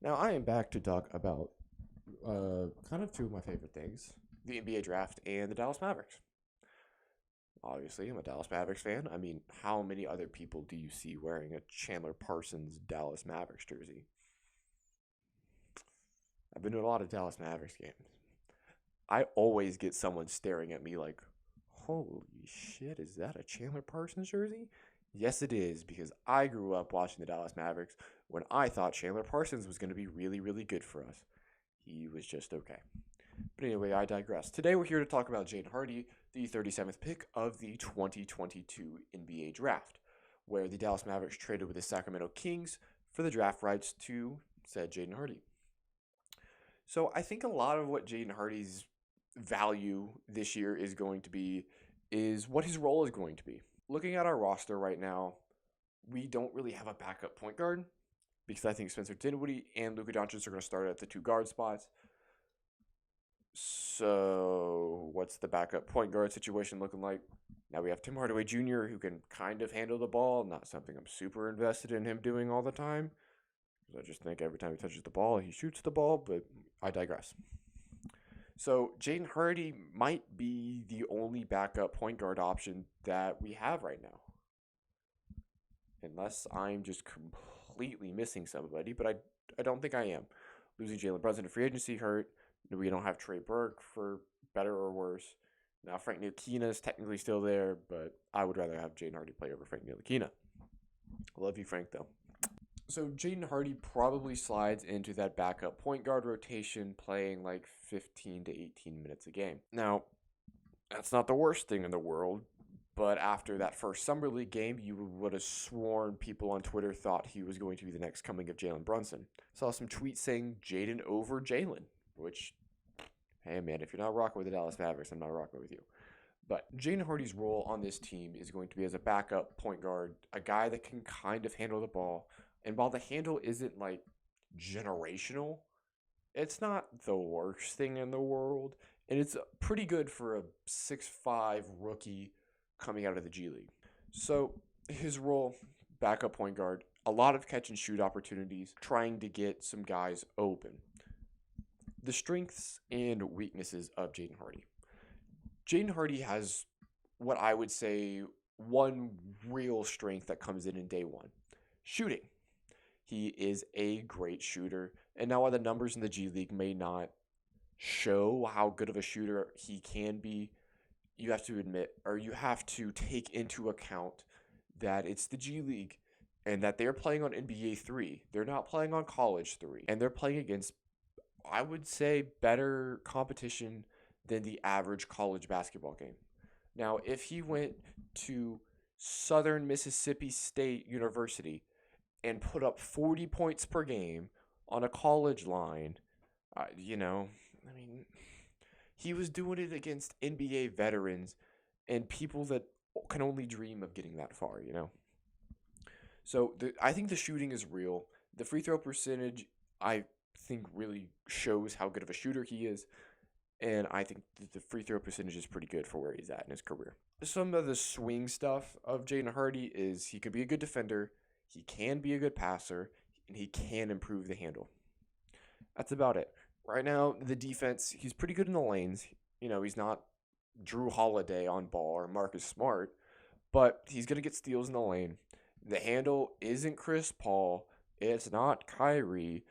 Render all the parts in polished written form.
Now, I am back to talk about kind of two of my favorite things, the NBA draft and the Dallas Mavericks. Obviously, I'm a Dallas Mavericks fan. I mean, how many other people do you see wearing a Chandler Parsons Dallas Mavericks jersey? I've been to a lot of Dallas Mavericks games. I always get someone staring at me like, holy shit, is that a Chandler Parsons jersey? Yes, it is, because I grew up watching the Dallas Mavericks when I thought Chandler Parsons was going to be really, really good for us. He was just okay. But anyway, I digress. Today we're here to talk about Jaden Hardy, the 37th pick of the 2022 NBA draft, where the Dallas Mavericks traded with the Sacramento Kings for the draft rights to said Jaden Hardy. So I think a lot of what Jaden Hardy's value this year is going to be is what his role is going to be. Looking at our roster right now, we don't really have a backup point guard because I think Spencer Dinwiddie and Luka Doncic are going to start at the two guard spots. So what's the backup point guard situation looking like? Now we have Tim Hardaway Jr., who can kind of handle the ball. Not something I'm super invested in him doing all the time. I just think every time he touches the ball, he shoots the ball, but I digress. So Jaden Hardy might be the only backup point guard option that we have right now. Unless I'm just completely missing somebody, but I don't think I am. Losing Jalen Brunson to free agency hurt. We don't have Trey Burke for better or worse. Now Frank Ntilikina is technically still there, but I would rather have Jaden Hardy play over Frank Ntilikina. I love you, Frank, though. So Jaden Hardy probably slides into that backup point guard rotation, playing like 15 to 18 minutes a game. Now, that's not the worst thing in the world, but after that first Summer League game, you would have sworn people on Twitter thought he was going to be the next coming of Jalen Brunson. Saw some tweets saying Jaden over Jalen, which, hey man, if you're not rocking with the Dallas Mavericks, I'm not rocking with you. But Jaden Hardy's role on this team is going to be as a backup point guard, a guy that can kind of handle the ball. And while the handle isn't like generational, it's not the worst thing in the world. And it's pretty good for a 6'5 rookie coming out of the G League. So his role, backup point guard, a lot of catch and shoot opportunities, trying to get some guys open. The strengths and weaknesses of Jaden Hardy. Jaden Hardy has what I would say one real strength that comes in day one: shooting. He is a great shooter. And now while the numbers in the G League may not show how good of a shooter he can be, you have to admit, or you have to take into account that it's the G League and that they're playing on NBA 3. They're not playing on college 3. And they're playing against, I would say, better competition than the average college basketball game. Now, if he went to Southern Mississippi State University and put up 40 points per game on a college line, he was doing it against NBA veterans and people that can only dream of getting that far. So I think the shooting is real. The free throw percentage, I think, really shows how good of a shooter he is. And I think the free throw percentage is pretty good for where he's at in his career. Some of the swing stuff of Jaden Hardy is he could be a good defender, he can be a good passer, and he can improve the handle. That's about it. Right now, the defense, he's pretty good in the lanes. He's not Drew Holiday on ball or Marcus Smart, but he's going to get steals in the lane. The handle isn't Chris Paul. It's not Kyrie,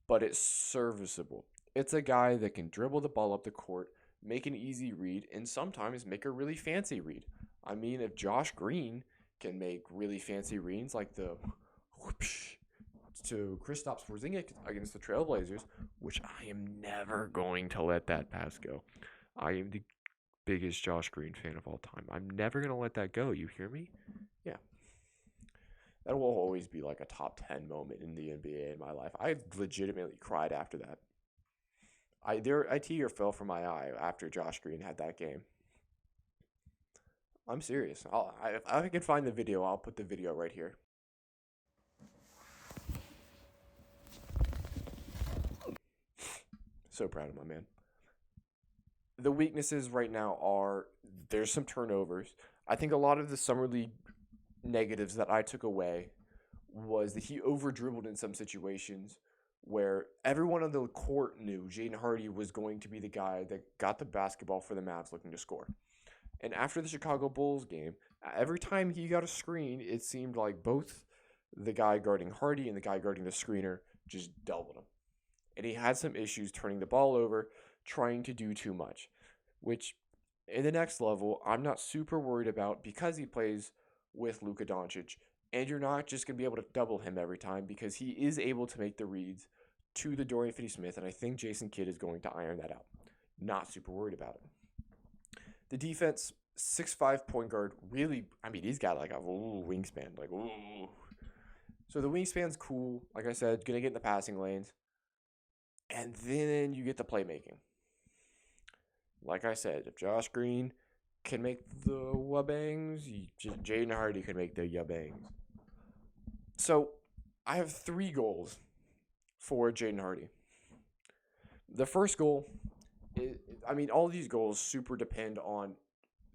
but it's serviceable. It's a guy that can dribble the ball up the court, make an easy read, and sometimes make a really fancy read. I mean, if Josh Green can make really fancy reads like the whoosh to Kristaps Porzingis against the Trailblazers, which I am never going to let that pass go. I am the biggest Josh Green fan of all time. I'm never going to let that go. You hear me? Yeah. That will always be like a top 10 moment in the NBA in my life. I legitimately cried after that. A tear fell from my eye after Josh Green had that game. I'm serious. If I can find the video, I'll put the video right here. So proud of my man. The weaknesses right now are there's some turnovers. I think a lot of the Summer League negatives that I took away was that he over dribbled in some situations where everyone on the court knew Jaden Hardy was going to be the guy that got the basketball for the Mavs looking to score. And after the Chicago Bulls game, every time he got a screen, it seemed like both the guy guarding Hardy and the guy guarding the screener just doubled him. And he had some issues turning the ball over, trying to do too much, which in the next level, I'm not super worried about because he plays with Luka Doncic. And you're not just going to be able to double him every time because he is able to make the reads to the Dorian Finney-Smith, and I think Jason Kidd is going to iron that out. Not super worried about it. The defense, 6'5" point guard, really, I mean, he's got like a wingspan. Like, ooh. So the wingspan's cool. Like I said, going to get in the passing lanes. And then you get the playmaking. Like I said, if Josh Green can make the wabangs, Jaden Hardy can make the yabangs. So I have 3 goals for Jaden Hardy. The first goal, all of these goals super depend on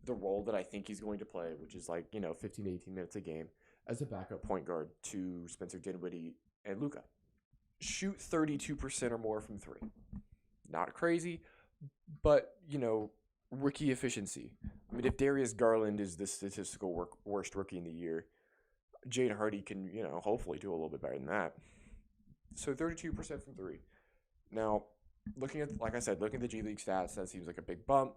the role that I think he's going to play, which is 15 to 18 minutes a game as a backup point guard to Spencer Dinwiddie and Luka. Shoot 32% or more from 3. Not crazy, but, rookie efficiency. I mean, if Darius Garland is the statistical worst rookie in the year, Jaden Hardy can, hopefully do a little bit better than that. So 32% from 3. Now, looking at the G League stats, that seems like a big bump.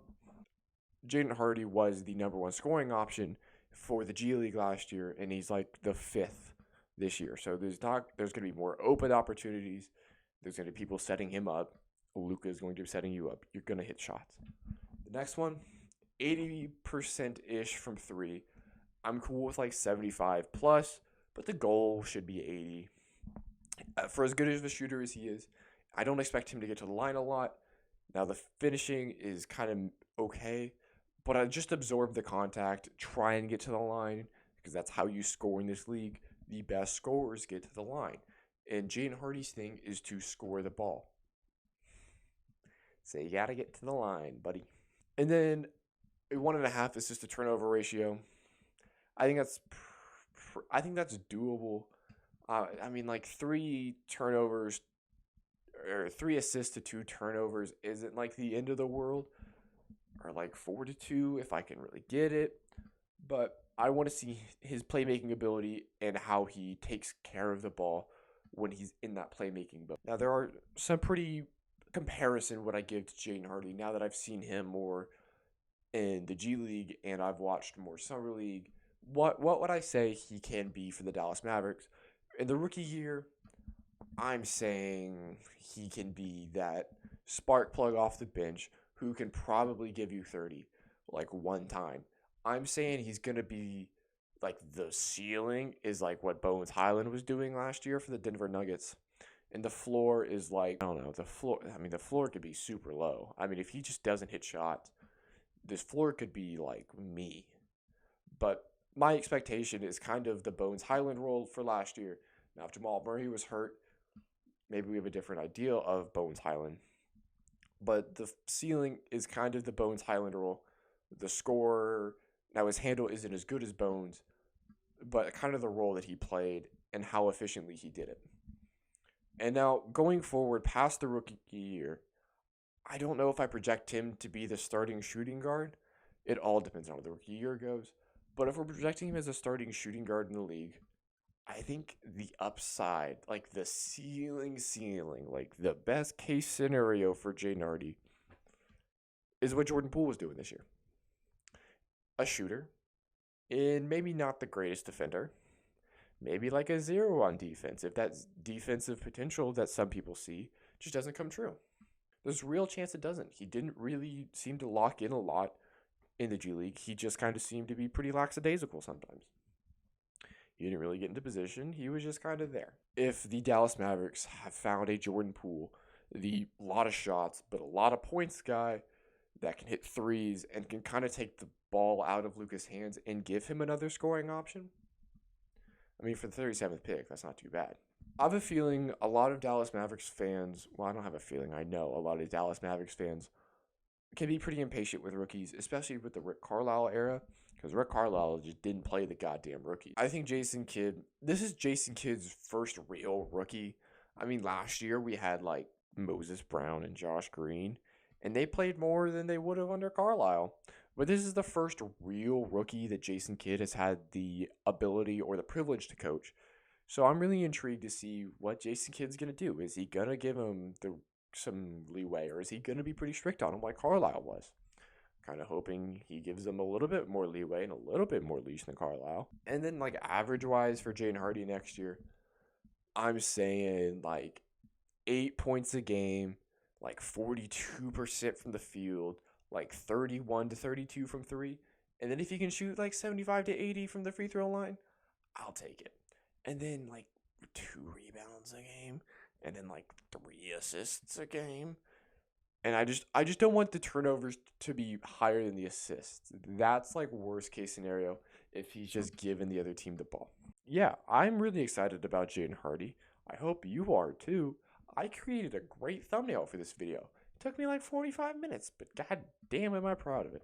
Jaden Hardy was the number 1 scoring option for the G League last year, and he's like the 5th this year. So there's going to be more open opportunities. There's going to be people setting him up. Luka is going to be setting you up. You're going to hit shots. The next one, 80%-ish from 3. I'm cool with 75 plus, but the goal should be 80. For as good of a shooter as he is, I don't expect him to get to the line a lot. Now, the finishing is kind of okay, but I just absorb the contact, try and get to the line, because that's how you score in this league. The best scorers get to the line. And Jaden Hardy's thing is to score the ball. So you got to get to the line, buddy. And then 1.5 assist to turnover ratio. I think that's doable. 3 turnovers or 3 assists to 2 turnovers isn't the end of the world. Or 4 to 2 if I can really get it. But I want to see his playmaking ability and how he takes care of the ball when he's in that playmaking mode. Now, there are some pretty comparison what I give to Jaden Hardy now that I've seen him more in the G League and I've watched more Summer League. What would I say he can be for the Dallas Mavericks? In the rookie year, I'm saying he can be that spark plug off the bench who can probably give you 30 one time. I'm saying he's going to be the ceiling is what Bones Highland was doing last year for the Denver Nuggets. And the floor is I don't know, the floor could be super low. If he just doesn't hit shots, this floor could be me. But my expectation is kind of the Bones Highland role for last year. Now, if Jamal Murray was hurt, maybe we have a different idea of Bones Highland. But the ceiling is kind of the Bones Highland role. The scorer, now his handle isn't as good as Bones, but kind of the role that he played and how efficiently he did it. And now, going forward past the rookie year, I don't know if I project him to be the starting shooting guard. It all depends on how the rookie year goes. But if we're projecting him as a starting shooting guard in the league, I think the upside, the ceiling, the best case scenario for Jaden Hardy is what Jordan Poole was doing this year. A shooter, and maybe not the greatest defender. Maybe a 0 on defense, if that defensive potential that some people see just doesn't come true. There's a real chance it doesn't. He didn't really seem to lock in a lot in the G League. He just kind of seemed to be pretty lackadaisical sometimes. He didn't really get into position. He was just kind of there. If the Dallas Mavericks have found a Jordan Poole, the lot of shots, but a lot of points guy that can hit threes and can kind of take the ball out of Luka's hands and give him another scoring option, for the 37th pick, that's not too bad. I have a feeling a lot of Dallas Mavericks fans, well, I don't have a feeling, I know a lot of Dallas Mavericks fans can be pretty impatient with rookies, especially with the Rick Carlisle era, because Rick Carlisle just didn't play the goddamn rookie. I think this is Jason Kidd's first real rookie. I mean, last year we had like Moses Brown and Josh Green, and they played more than they would have under Carlisle. But this is the first real rookie that Jason Kidd has had the ability or the privilege to coach. So I'm really intrigued to see what Jason Kidd's gonna do. Is he gonna give him some leeway, or is he gonna be pretty strict on him like Carlisle was? Kind of hoping he gives them a little bit more leeway and a little bit more leash than Carlisle. And then like average wise for Jaden Hardy next year, I'm saying like 8 points a game, like 42% from the field, like 31 to 32 from three. And then if he can shoot like 75 to 80 from the free throw line, I'll take it. And then like 2 rebounds a game, and then like 3 assists a game. And I just don't want the turnovers to be higher than the assists. That's like worst case scenario if he's just giving the other team the ball. Yeah, I'm really excited about Jaden Hardy. I hope you are too. I created a great thumbnail for this video. It took me like 45 minutes, but god damn am I proud of it.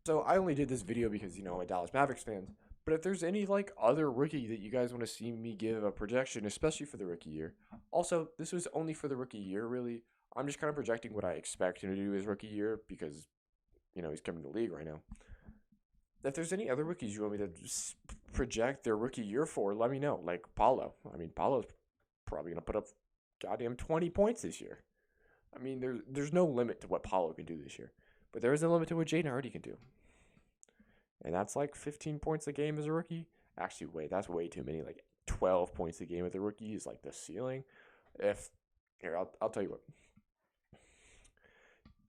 So I only did this video because, I'm a Dallas Mavericks fan. But if there's any like other rookie that you guys want to see me give a projection, especially for the rookie year. Also, this was only for the rookie year, really. I'm just kind of projecting what I expect him to do his rookie year because, he's coming to the league right now. If there's any other rookies you want me to project their rookie year for, let me know. Like Paulo. I mean, Paulo's probably going to put up goddamn 20 points this year. I mean, there's no limit to what Paulo can do this year. But there is a limit to what Jaden Hardy can do. And that's like 15 points a game as a rookie. Actually, wait, that's way too many. Like 12 points a game as a rookie is like the ceiling. I'll tell you what.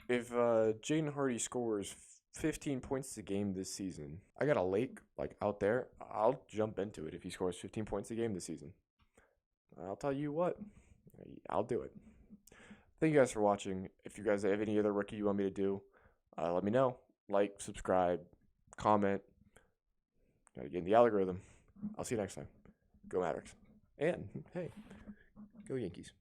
If Jaden Hardy scores 15 points a game this season, I got a lake like out there. I'll jump into it if he scores 15 points a game this season. I'll tell you what, I'll do it. Thank you guys for watching. If you guys have any other rookie you want me to do, let me know. Like, subscribe, comment. Gotta get in the algorithm. I'll see you next time. Go Mavericks. And, hey, go Yankees.